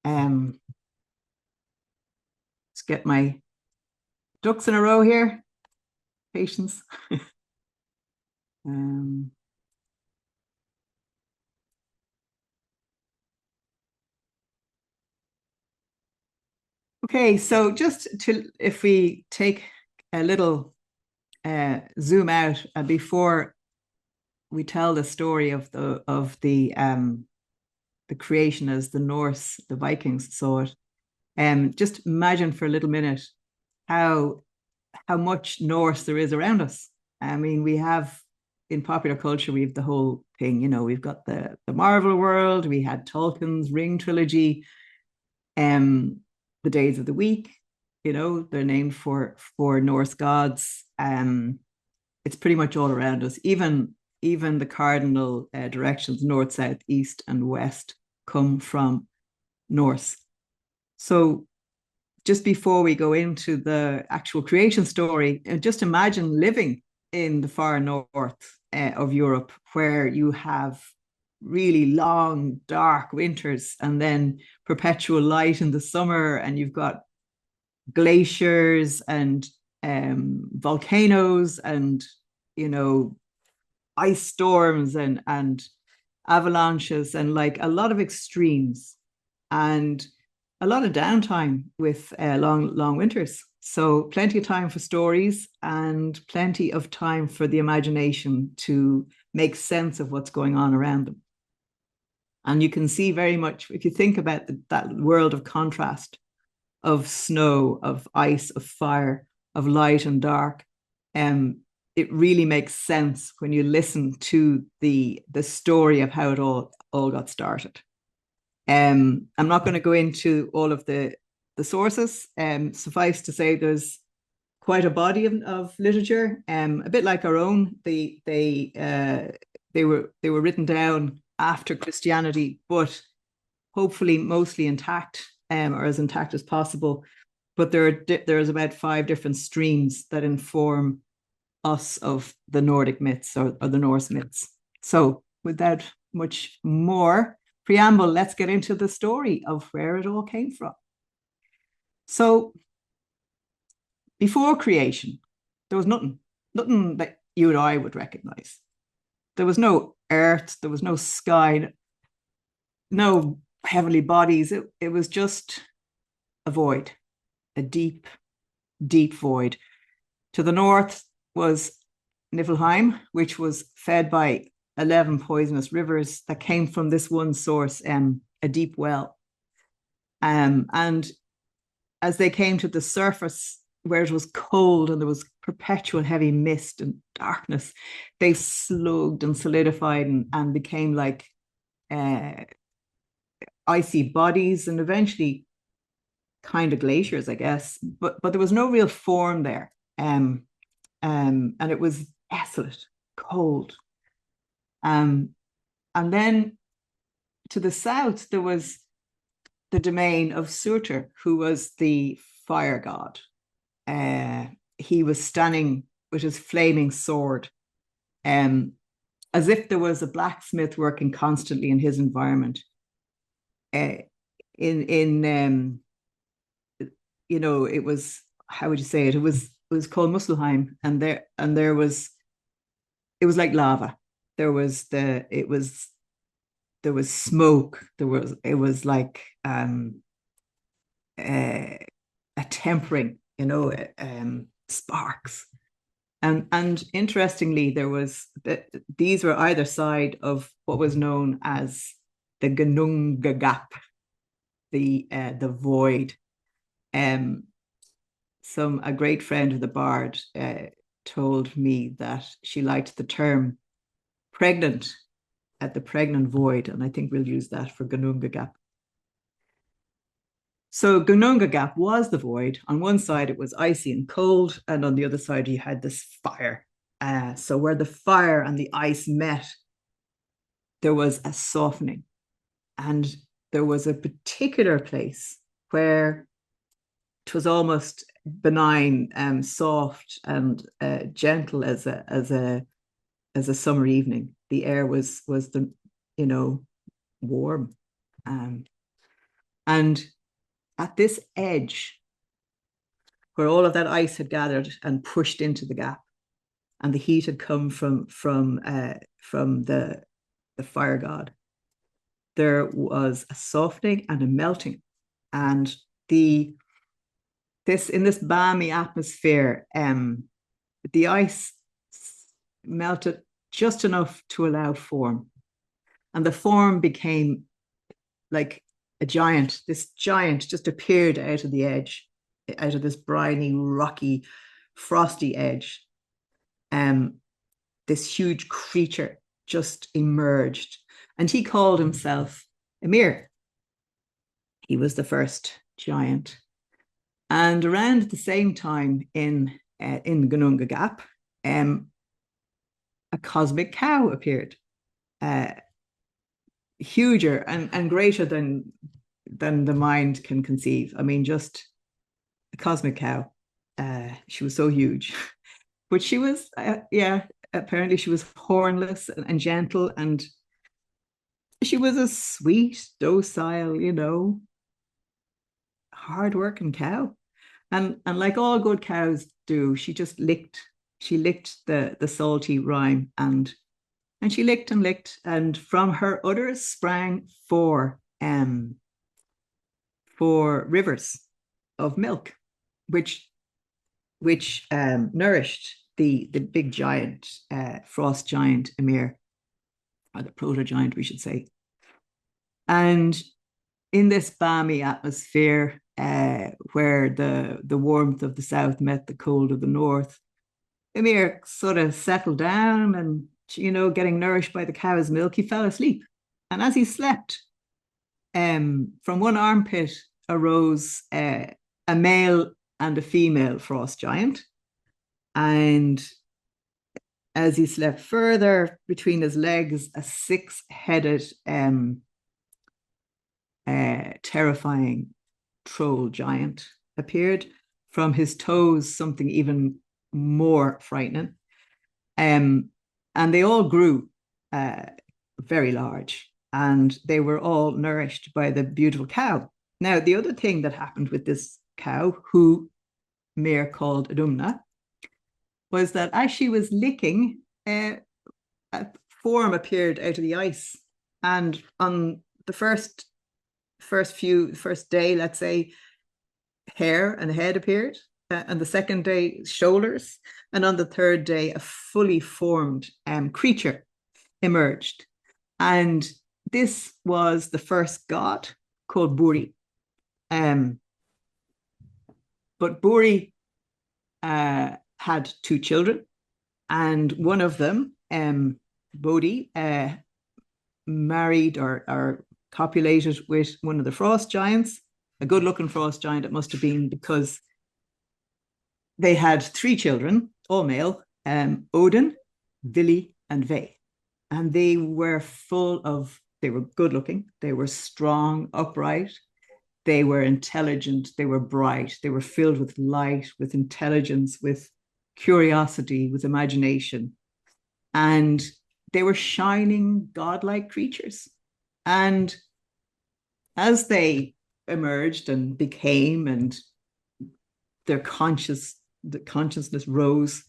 Let's get my ducks in a row here. Patience. um, okay, so just to if we take a little zoom out before we tell the story of the creation as the Norse, the Vikings saw it. Just imagine for a little minute how much Norse there is around us. I mean, we have in popular culture, we have the whole thing, we've got the Marvel world, we had Tolkien's Ring trilogy, the days of the week, they're named for Norse gods. It's pretty much all around us. Even the cardinal directions, north, south, east, and west, come from Norse. So just before we go into the actual creation story, just imagine living in the far north of Europe, where you have really long, dark winters and then perpetual light in the summer, and you've got glaciers and volcanoes and ice storms and avalanches and like a lot of extremes and a lot of downtime with long winters. So plenty of time for stories and plenty of time for the imagination to make sense of what's going on around them. And you can see very much, if you think about that world of contrast, of snow, of ice, of fire, of light and dark, it really makes sense when you listen to the story of how it all got started. I'm not going to go into all of the sources. Suffice to say, there's quite a body of literature, a bit like our own. They were written down after Christianity, but hopefully mostly intact, or as intact as possible. But there's about 5 different streams that inform us of the Nordic myths or the Norse myths. So without much more preamble, let's get into the story of where it all came from. So before creation, there was nothing that you and I would recognize. There was no earth, there was no sky, no heavenly bodies. It was just a void, a deep, deep void. To the north was Niflheim, which was fed by 11 poisonous rivers that came from this one source, a deep well. And as they came to the surface, where it was cold and there was perpetual heavy mist and darkness, they slugged and solidified and became like icy bodies and eventually kind of glaciers, I guess. But there was no real form there. And it was desolate, cold. And then to the south, there was the domain of Surtur, who was the fire god. He was standing with his flaming sword, as if there was a blacksmith working constantly in his environment. In it was, how would you say it? It was called Muspelheim, and there was, it was like lava. There was smoke. It was like a tempering, sparks. And interestingly, these were either side of what was known as the Gnunga Gap, the void. A great friend of the bard told me that she liked the term pregnant, at the pregnant void, and I think we'll use that for Gnunga Gap. So Gnunga Gap was the void. On one side it was icy and cold, and on the other side you had this fire. So where the fire and the ice met, there was a softening, and there was a particular place where it was almost benign and soft and gentle as a summer evening. The air was warm, And at this edge, where all of that ice had gathered and pushed into the gap, and the heat had come from the fire god, there was a softening and a melting, and in this balmy atmosphere, the ice melted just enough to allow form, and the form became like a giant. This giant just appeared out of the edge, out of this briny, rocky, frosty edge. This huge creature just emerged, and he called himself Ymir. He was the first giant. And around the same time in Gununga Gap, a cosmic cow appeared, huger and greater than the mind can conceive. I mean, just a cosmic cow. She was so huge, but she was, apparently she was hornless and gentle, and she was a sweet, docile, hard-working cow. And like all good cows do, she licked the salty rime, and she licked and licked, and from her udders sprang four rivers of milk, which nourished the big giant, frost giant Ymir, or the proto giant, we should say. And in this balmy atmosphere, where the warmth of the south met the cold of the north, Ymir sort of settled down, and getting nourished by the cow's milk, he fell asleep. And as he slept, from one armpit arose a male and a female frost giant. And as he slept further, between his legs, a six-headed, terrifying troll giant appeared. From his toes, something even more frightening. And they all grew very large, and they were all nourished by the beautiful cow. Now, the other thing that happened with this cow, who Mir called Adumna, was that as she was licking, a form appeared out of the ice. And on the first day, let's say, hair and head appeared, and the second day, shoulders, and on the third day, a fully formed creature emerged. And this was the first god, called Buri. But Buri had two children, and one of them, Bodhi, married or copulated with one of the frost giants, a good-looking frost giant it must have been, because they had three children, all male, Odin, Vili, and Ve. And they were good-looking, they were strong, upright, they were intelligent, they were bright, they were filled with light, with intelligence, with curiosity, with imagination. And they were shining, godlike creatures. And as they emerged and became, and the consciousness rose,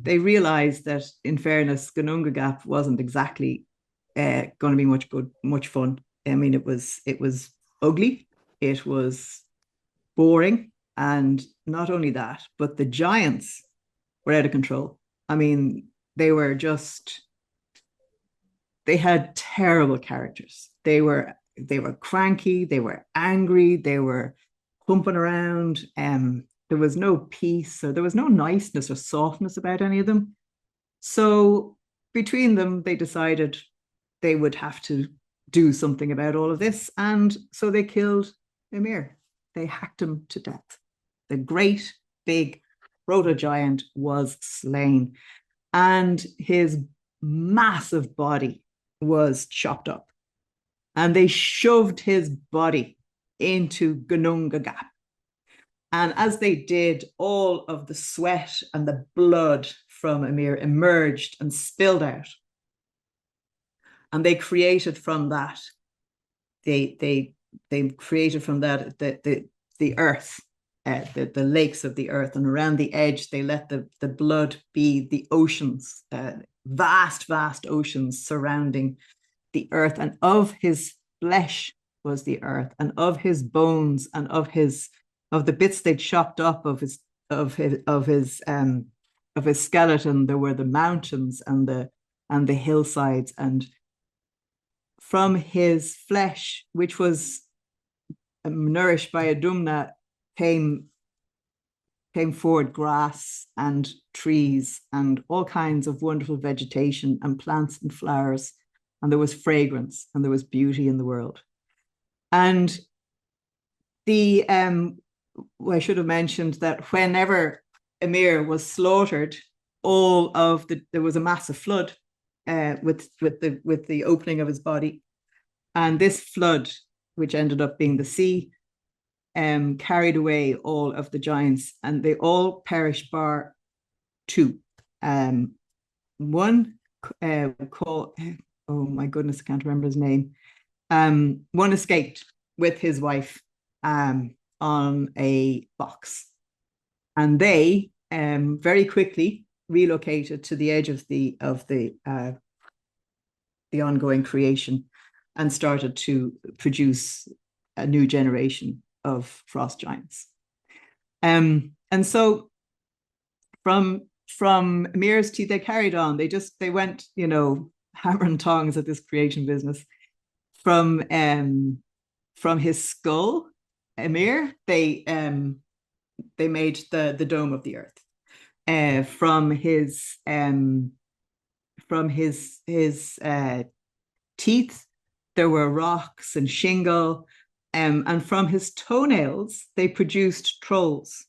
they realized that, in fairness, Gununga Gap wasn't exactly going to be much fun. I mean, it was ugly, it was boring, and not only that, but the giants were out of control. I mean, they had terrible characters. They were cranky, they were angry, they were humping around. There was no peace, or there was no niceness or softness about any of them. So between them, they decided they would have to do something about all of this. And so they killed Ymir. They hacked him to death. The great big proto-giant was slain, and his massive body was chopped up. And they shoved his body into Gununga Gap. And as they did, all of the sweat and the blood from Ymir emerged and spilled out. And they created from that, they they created from that the earth, the lakes of the earth, and around the edge they let the blood be the oceans, vast oceans surrounding the earth, and of his flesh was the earth, and of his bones, and of the bits they'd chopped up of his skeleton, there were the mountains and the hillsides, and from his flesh, which was nourished by a dumna, came forward grass and trees and all kinds of wonderful vegetation and plants and flowers, and there was fragrance and there was beauty in the world. And I should have mentioned that whenever Ymir was slaughtered, there was a massive flood with the opening of his body, and this flood, which ended up being the sea, carried away all of the giants, and they all perished bar two. One called, oh my goodness, I can't remember his name. One escaped with his wife on a box, and they very quickly relocated to the edge of the ongoing creation and started to produce a new generation of frost giants. And so from Ymir's teeth, they carried on. They went, hammer and tongs at this creation business. From his skull, Ymir, they made the dome of the earth. From his teeth, there were rocks and shingle, and from his toenails, they produced trolls.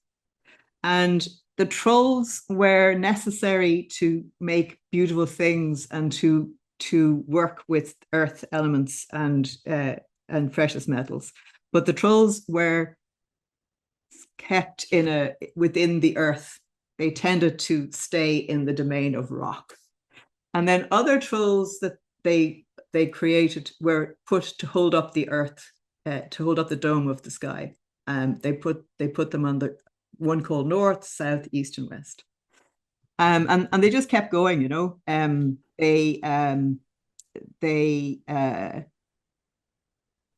And the trolls were necessary to make beautiful things and to work with earth elements and precious metals. But the trolls were kept within the earth. They tended to stay in the domain of rock. And then other trolls that they created were put to hold up the earth, to hold up the dome of the sky. They put them on the one called north, south, east, and west. And they just kept going,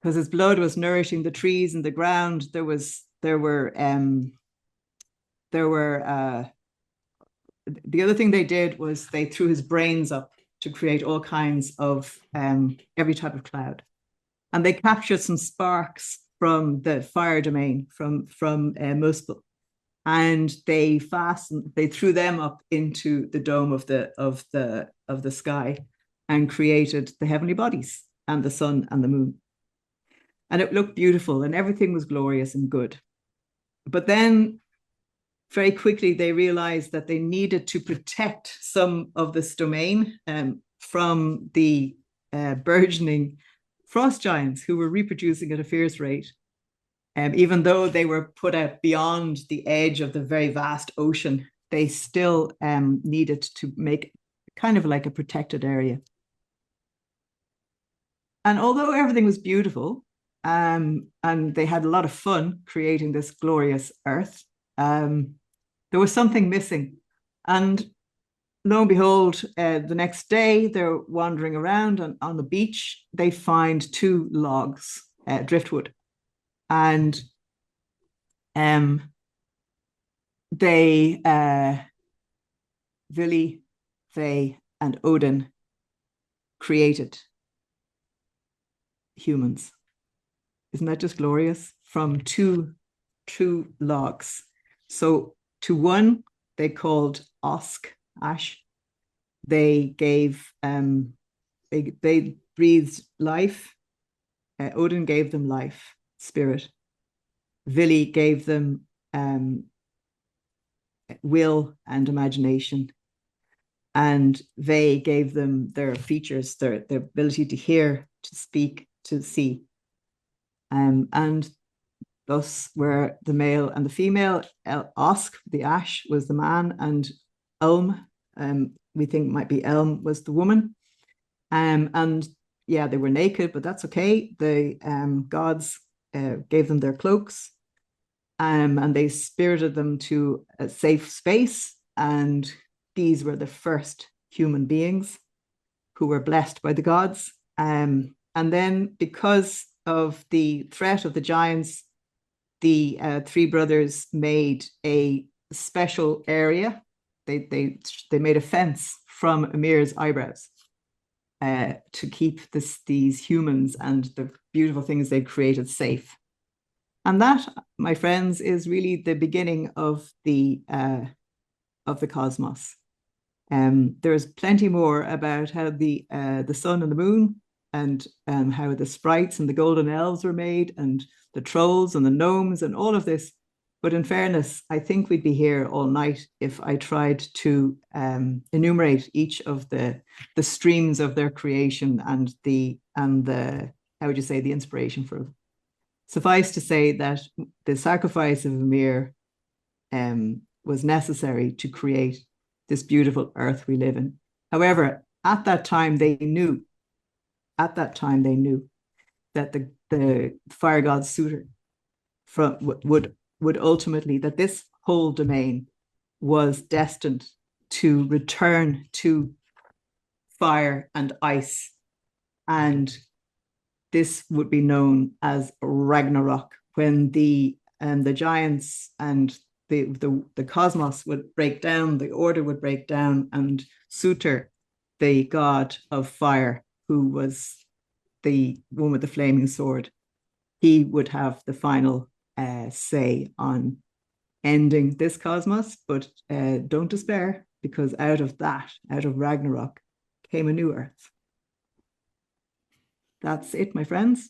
because his blood was nourishing the trees and the ground. The other thing they did was they threw his brains up to create all kinds of every type of cloud, and they captured some sparks from the fire domain from Muspel, and they threw them up into the dome of the sky and created the heavenly bodies and the sun and the moon. And it looked beautiful and everything was glorious and good. But then very quickly they realized that they needed to protect some of this domain from the burgeoning frost giants who were reproducing at a fierce rate. Even though they were put out beyond the edge of the very vast ocean, they still needed to make kind of like a protected area. And although everything was beautiful, and they had a lot of fun creating this glorious earth, there was something missing. And lo and behold, the next day they're wandering around on the beach. They find two logs, driftwood, and Vili, Ve, and Odin created humans. Isn't that just glorious? From two logs. So to one they called Ash. They gave they breathed life. Odin gave them life, spirit. Vili gave them will and imagination. And Ve gave them their features, their ability to hear, to speak, to see. And thus were the male and the female. Osk, the ash, was the man, and Elm, we think might be Elm, was the woman. And yeah, they were naked, but that's okay. The gods gave them their cloaks, and they spirited them to a safe space. And these were the first human beings who were blessed by the gods. And then, because of the threat of the giants, the three brothers made a special area. They made a fence from Ymir's eyebrows to keep these humans and the beautiful things they created safe. And that, my friends, is really the beginning of the cosmos. There's plenty more about how the sun and the moon, and how the sprites and the golden elves were made, and the trolls and the gnomes and all of this. But in fairness, I think we'd be here all night if I tried to enumerate each of the streams of their creation and the how would you say, the inspiration for them. Suffice to say that the sacrifice of Ymir was necessary to create this beautiful earth we live in. However, at that time they knew that the fire god Sutor would ultimately, that this whole domain was destined to return to fire and ice, and this would be known as Ragnarok, when the giants and the cosmos would break down, the order would break down, and Sutor, the god of fire, who was the one with the flaming sword, he would have the final say on ending this cosmos. But don't despair, because out of Ragnarok, came a new earth. That's it, my friends.